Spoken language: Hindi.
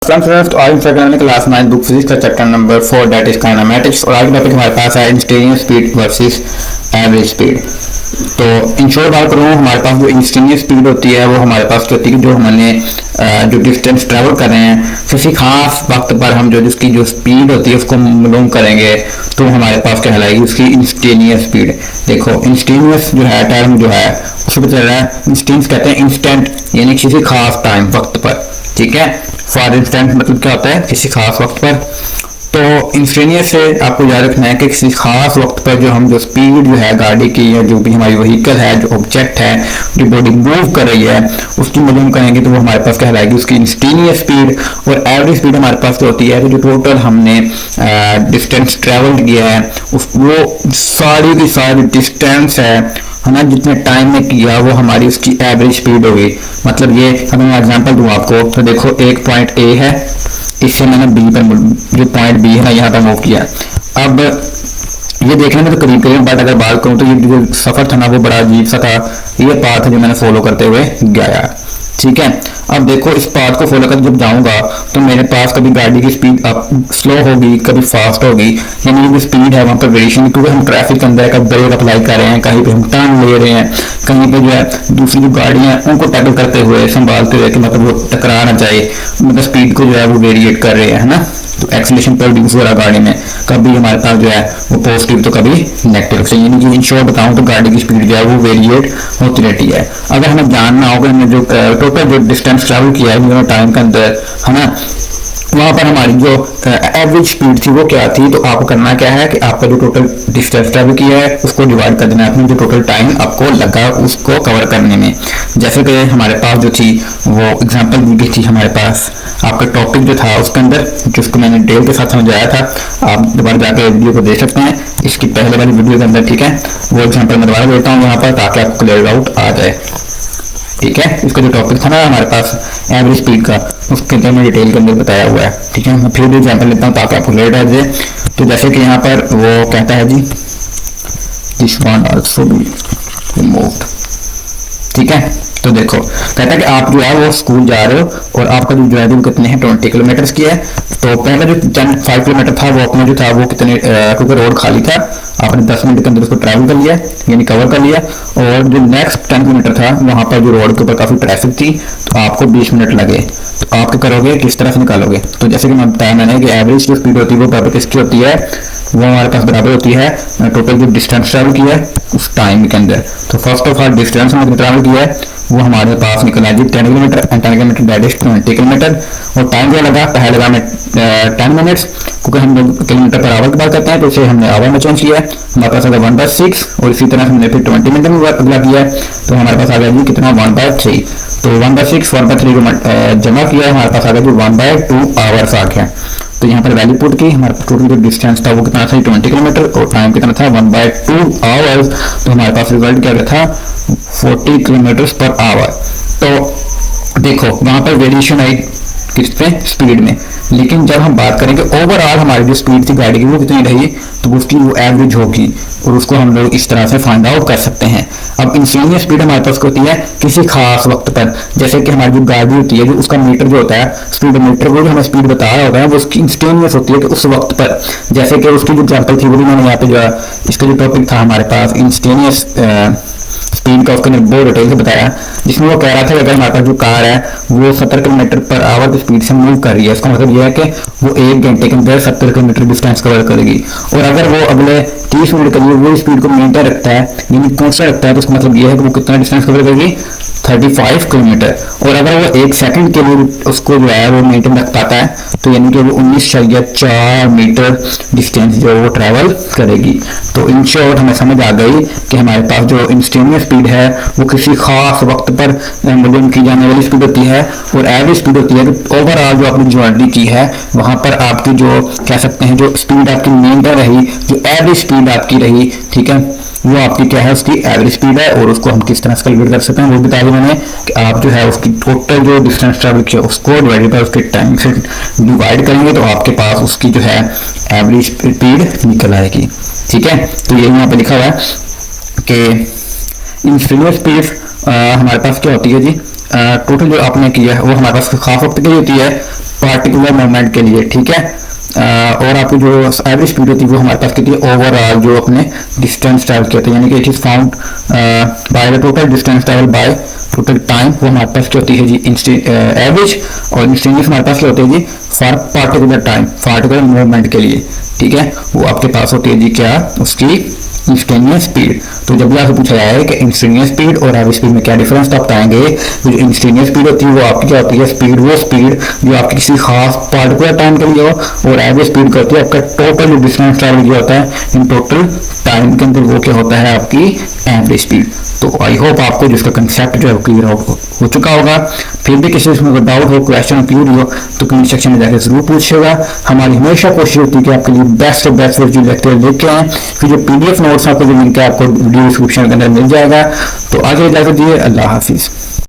फ्रेंड्स तो आज हम क्लास 9 बुक फिजिक्स का chapter number 4 that is kinematics और आज टॉपिक हमारे पास है instantaneous speed versus average speed. तो इन शॉर्ट बात करूँ, हमारे पास जो इंस्टेंटेनियस स्पीड होती है वो हमारे पास होती है जो हमने जो डिस्टेंस ट्रेवल कर रहे हैं किसी खास वक्त पर हम जो जिसकी जो स्पीड होती है उसको मालूम करेंगे तो हमारे पास कहलाएगी उसकी इंस्टेंटेनियस स्पीड। देखो इंस्टेंटेनियस जो है टर्म जो है उसको चल रहा है इंस्टेंस कहते हैं इंस्टेंट यानी किसी खास टाइम वक्त पर, ठीक है। फॉर इंस्टेंट मतलब क्या होता है किसी खास वक्त पर। तो इंस्टेंटेनियस से आपको याद रखना है कि किसी खास वक्त पर जो हम जो स्पीड जो है गाड़ी की या जो भी हमारी व्हीकल है जो ऑब्जेक्ट है जो बॉडी मूव कर रही है उसकी मालूम करेंगे तो वो हमारे पास कहलाएगी उसकी इंस्टेंटेनियस स्पीड। और एवरेज स्पीड हमारे पास जो होती है तो जो टोटल हमने डिस्टेंस ट्रेवल किया है वो सारी की सारी डिस्टेंस है ना जितने टाइम में किया वो हमारी उसकी एवरेज स्पीड होगी। मतलब ये अगर मैं एग्जांपल दूं आपको तो देखो एक पॉइंट ए है, इससे मैंने बी पर जो पॉइंट बी है ना यहाँ पर मूव किया। अब ये देखने में तो करीब करीब बट अगर बात करूँ तो ये जो सफर था ना वो बड़ा अजीब सा था। ये पाथ है जो मैंने फॉलो करते हुए गया, ठीक है। अब देखो इस पाथ को फॉलो करके जब जाऊंगा तो मेरे पास कभी गाड़ी की स्पीड अप स्लो होगी कभी फास्ट होगी, यानी जो स्पीड है वहाँ पर वेरिएशन क्योंकि हम ट्रैफिक के अंदर कभी ब्रेक अप्लाई कर रहे हैं, कहीं पे हम टर्न ले रहे हैं, कहीं पे जो है दूसरी जो गाड़ियां हैं उनको टैकल करते हुए संभालते हुए कि मतलब वो टकरा ना जाए, मतलब स्पीड को जो है वो वेरिएट कर रहे हैं ना। तो एक्सीलरेशन प्रोड्यूस हो रहा गाड़ी में, कभी हमारे पास जो है वो पॉजिटिव तो कभी नेगेटिव से, यानी कि इन शॉर्ट बताऊं तो गाड़ी की स्पीड जो है वो वेरिएट होती रहती है। अगर हमें जानना होगा हमने जो टोटल जो डिस्टेंस ट्रैवल किया है टाइम के अंदर है ना वहां पर हमारी जो एवरेज स्पीड थी वो क्या थी, तो आपको करना क्या है कि आपका जो टोटल डिस्टेंस ट्रैवल किया है उसको डिवाइड कर देना है अपनी जो टोटल टाइम आपको लगा उसको कवर करने में। जैसे कि हमारे पास जो थी वो एग्जांपल दी थी हमारे पास आपका टॉपिक जो था उसके अंदर जिसको मैंने डिटेल के साथ समझाया था, आप दोबारा जाकर वीडियो को देख सकते हैं इसकी पहले वाली वीडियो के अंदर, ठीक है। वो एग्जाम्पल मैं दोबारा देता हूँ यहाँ पर ताकि आपको क्लियर आउट आ जाए, ठीक है। इसका जो टॉपिक था ना हमारे पास एवरेज स्पीड का उसके अंदर मैं डिटेल के अंदर बताया हुआ है, ठीक है। मैं फिर भी एग्जांपल लेता हूँ ताकि आपको क्लियर आ जाए। तो जैसे कि यहाँ पर वो कहता है जी this one also be removed, ठीक है। तो देखो कहता है कि आप जो है वो स्कूल जा रहे हो और आपका जो ड्राइविंग कितने हैं 20 किलोमीटर की है। तो पहले जो 5 किलोमीटर था वो अपना जो था वो कितने क्योंकि रोड खाली था आपने 10 मिनट के अंदर उसको ट्रैवल कर लिया यानी कवर कर लिया। और जो नेक्स्ट 10 किलोमीटर था वहां पर जो रोड के ऊपर काफी ट्रैफिक थी तो आपको 20 मिनट लगे। तो आप क्या करोगे किस तरह से निकालोगे, तो जैसे कि मैं बताया मैंने कि एवरेज जो स्पीड होती है वो बराबर किसकी होती है, वो हमारे पास बराबर होती है टोटल जो डिस्टेंस ट्रैवल किया है उस टाइम के अंदर। तो फर्स्ट ऑफ ऑल डिस्टेंस हमने ट्रैवल किया है वो हमारे पास निकला है जी 10 kilometre and 10 kilometre that is 20 kilometre. और टाइम क्या लगा, पहले लगा हमें 10 मिनट्स क्योंकि हम किलोमीटर पर आवर की बात करते हैं तो इसे हमने आवर में चेंज किया है, हमारे पास आ गया 1/6 और इसी तरह हमने फिर 20 मिनट में अगला किया है तो हमारे पास आ गया जी कितना 1/3। तो 1/6 1/3 को जमा किया हमारे पास आ गया जी 1/2 आवर्स आ गया। तो यहाँ पर वैल्यू पुट की हमारे टोटल जो डिस्टेंस था वो कितना था 20 किलोमीटर और टाइम कितना था 1/2 आवर्स। तो हमारे पास रिजल्ट क्या था 40 किलोमीटर पर आवर। तो देखो वहां पर वेरिएशन आई किस पे स्पीड में, लेकिन जब हम बात करेंगे ओवरऑल हमारी जो स्पीड थी गाड़ी की वो कितनी रही तो उसकी वो एवरेज होगी और उसको हम लोग इस तरह से फाइंड आउट कर सकते हैं। अब इंस्टेंटेनियस स्पीड हमारे पास होती है किसी खास वक्त पर, जैसे कि हमारी जो गाड़ी होती है जो उसका मीटर जो होता है स्पीड मीटर वो जो हमें स्पीड बता रहा होता है वो उसकी इंस्टेंटेनियस होती है कि उस वक्त पर। जैसे कि उसकी जो एग्जाम्पल थी वो भी मैंने यहाँ पे जो इसका जो टॉपिक था हमारे पास इंस्टेंटेनियस स्पीड का उसके अंदर बहुत डिटेल से बताया जिसमें वो कह रहा था कि अगर हमारे पास जो कार है वो 70 किलोमीटर पर आवर की स्पीड से मूव कर रही है, इसका मतलब यह है कि वो 1 घंटे के अंदर 70 किलोमीटर डिस्टेंस कवर करेगी। और अगर वो अगले 30 मिनट के लिए वो स्पीड को मेंटेन रखता है यानी कांस्टेंट रखता है तो उसका मतलब यह है कि वो कितना डिस्टेंस कवर करेगी 35 किलोमीटर। और अगर वो 1 सेकंड के लिए उसको जो है वो मेंटेन रख पाता है तो यानी कि वो 19.4 मीटर डिस्टेंस जो वो ट्रैवल करेगी। तो इन शॉर्ट हमें समझ आ गई कि हमारे पास जो इंस्टेंटेनियस स्पीड है वो किसी खास वक्त पर मालूम की जाने वाली स्पीड होती है और एवरेज स्पीड होती है कि ओवरऑल जो आपने जर्नी की है वहां पर आपकी जो कह सकते हैं जो स्पीड आपकी मेंटेन रही जो एवरेज स्पीड आपकी रही, ठीक है, वो आपकी क्या है उसकी एवरेज स्पीड है। और उसको हम किस तरह से कैलकुलेट कर सकते हैं वो बता दिया मैंने कि आप जो है उसकी टोटल जो डिस्टेंस ट्रैवल किया उसको डिवाइडेड बाय उसके टाइम से डिवाइड करेंगे तो आपके पास उसकी जो है एवरेज स्पीड निकल आएगी, ठीक है। तो ये यहाँ पे लिखा हुआ है कि इंस्टेंटेनियस स्पीड हमारे पास क्या होती है जी टोटल जो आपने किया है वो हमारे पास खास वक्त की होती है पार्टिकुलर मोमेंट के लिए, ठीक है। और आपकी जो एवरेज स्पीड होती है वो हमारे पास कितनी है, ओवरऑल जो अपने डिस्टेंस ट्रैवल किया था, यानी कि it is found by the total distance travel by total time, वो हमारे पास क्या होती है जी एवरेज, और इंस्टेंटेनियस हमारे पास क्या होती है जी for particular time, particular movement के लिए, ठीक है। वो आपके पास होती है जी क्या, उसकी इंस्टेंटेनियस स्पीड। तो जब भी आपसे पूछा जाए है कि इंस्टेंटेनियस स्पीड और एवरेज स्पीड में क्या डिफरेंस, तो आप बताएंगे जो इंस्टेंटेनियस स्पीड होती है वो आपकी क्या होती है स्पीड, वो स्पीड जो आपकी किसी खास पार्टिकुलर टाइम के लिए हो, और एवरेज स्पीड क्या होती है आपका टोटल डिस्टेंस ट्रैवल जो होता है इन टोटल टाइम के अंदर, वो क्या होता है आपकी एवरेज स्पीड। तो आई होप आपको जिसका कंसेप्ट जो है क्लियर हो चुका होगा। फिर भी किसी इसमें कोई डाउट हो, क्वेश्चन क्लियर हो तो कमेंट सेक्शन में जाकर जरूर पूछिएगा। हमारी हमेशा कोशिश होती है कि आपके लिए बेस्ट से बेस्ट वीडियो लेक्चर लेके आएँ। फिर जो PDF नोट्स आपको जो लिंक है आपको वीडियो डिस्क्रिप्शन के अंदर मिल जाएगा। तो आगे इजाजत दिए, अल्लाह हाफिज़।